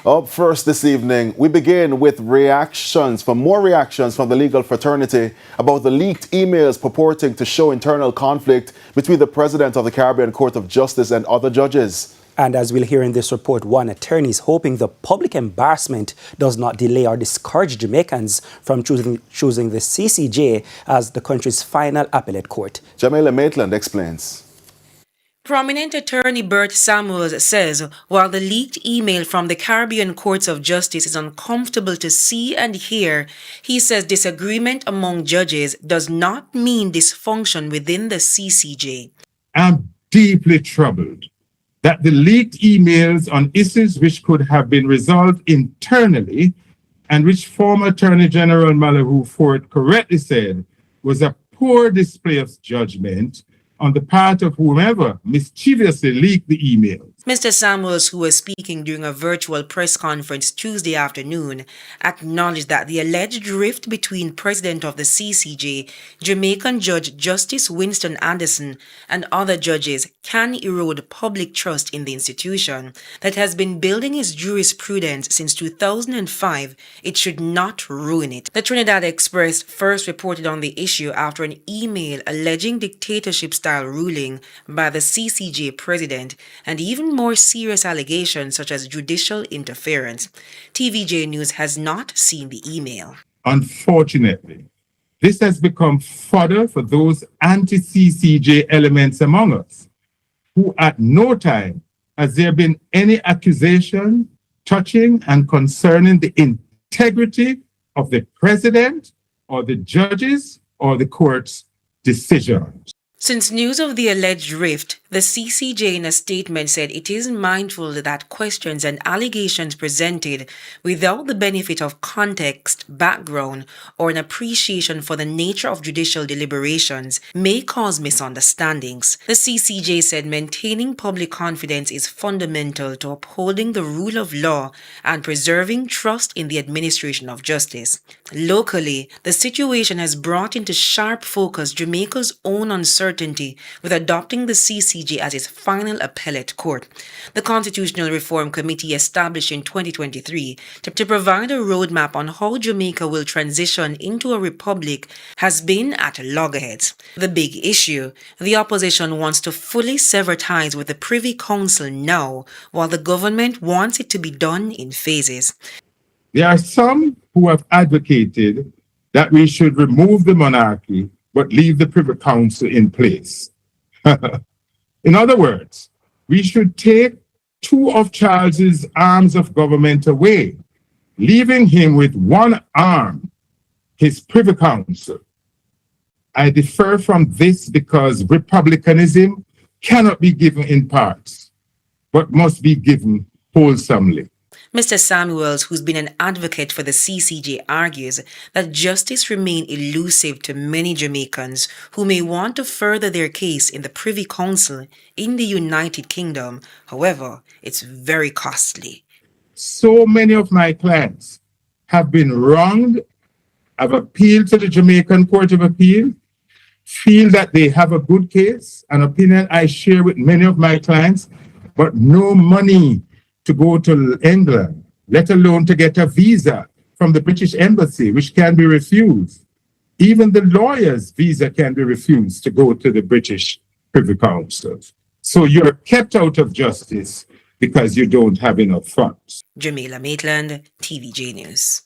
Up first this evening, we begin with more reactions from the legal fraternity about the leaked emails purporting to show internal conflict between the president of the Caribbean Court of Justice and other judges. And as we'll hear in this report, one attorney is hoping the public embarrassment does not delay or discourage Jamaicans from choosing the CCJ as the country's final appellate court. Jamaila Maitland explains. Prominent attorney Bert says while the leaked email from the Caribbean Courts of Justice is uncomfortable to see and hear, he says disagreement among judges does not mean dysfunction within the CCJ. I'm deeply troubled that the leaked emails on issues which could have been resolved internally and which former Attorney General Malahoo Ford correctly said was a poor display of judgment on the part of whomever mischievously leaked the emails. Mr. Samuels, who was speaking during a virtual press conference Tuesday afternoon, acknowledged that the alleged rift between President of the CCJ, Jamaican Judge Justice Winston Anderson, and other judges can erode public trust in the institution that has been building its jurisprudence since 2005. It should not ruin it. The Trinidad Express first reported on the issue after an email alleging dictatorship-style ruling by the CCJ president and even more serious allegations such as judicial interference. TVJ News has not seen the email. Unfortunately, this has become fodder for those anti-CCJ elements among us, who at no time has there been any accusation touching and concerning the integrity of the president or the judges or the court's decisions. Since news of the alleged rift, the CCJ in a statement said it is mindful that questions and allegations presented without the benefit of context, background, or an appreciation for the nature of judicial deliberations may cause misunderstandings. The CCJ said maintaining public confidence is fundamental to upholding the rule of law and preserving trust in the administration of justice. Locally, the situation has brought into sharp focus Jamaica's own uncertainty with adopting the CCJ as its final appellate court. The Constitutional Reform Committee, established in 2023 to provide a roadmap on how Jamaica will transition into a republic, has been at loggerheads. The big issue: the opposition wants to fully sever ties with the Privy Council now, while the government wants it to be done in phases. There are some who have advocated that we should remove the monarchy but leave the Privy Council in place. In other words, we should take two of Charles's arms of government away, leaving him with one arm, his Privy Council. I differ from this because republicanism cannot be given in parts, but must be given wholesomely. Mr. Samuels, who's been an advocate for the CCJ, argues that justice remains elusive to many Jamaicans who may want to further their case in the Privy Council in the United Kingdom. However, it's very costly. So many of my clients have been wronged, have appealed to the Jamaican Court of Appeal, feel that they have a good case, an opinion I share with many of my clients, but no money to go to England, let alone to get a visa from the British Embassy, which can be refused. Even the lawyer's visa can be refused to go to the British Privy Council. So you're kept out of justice because you don't have enough funds. Jamaila Maitland, TVJ News.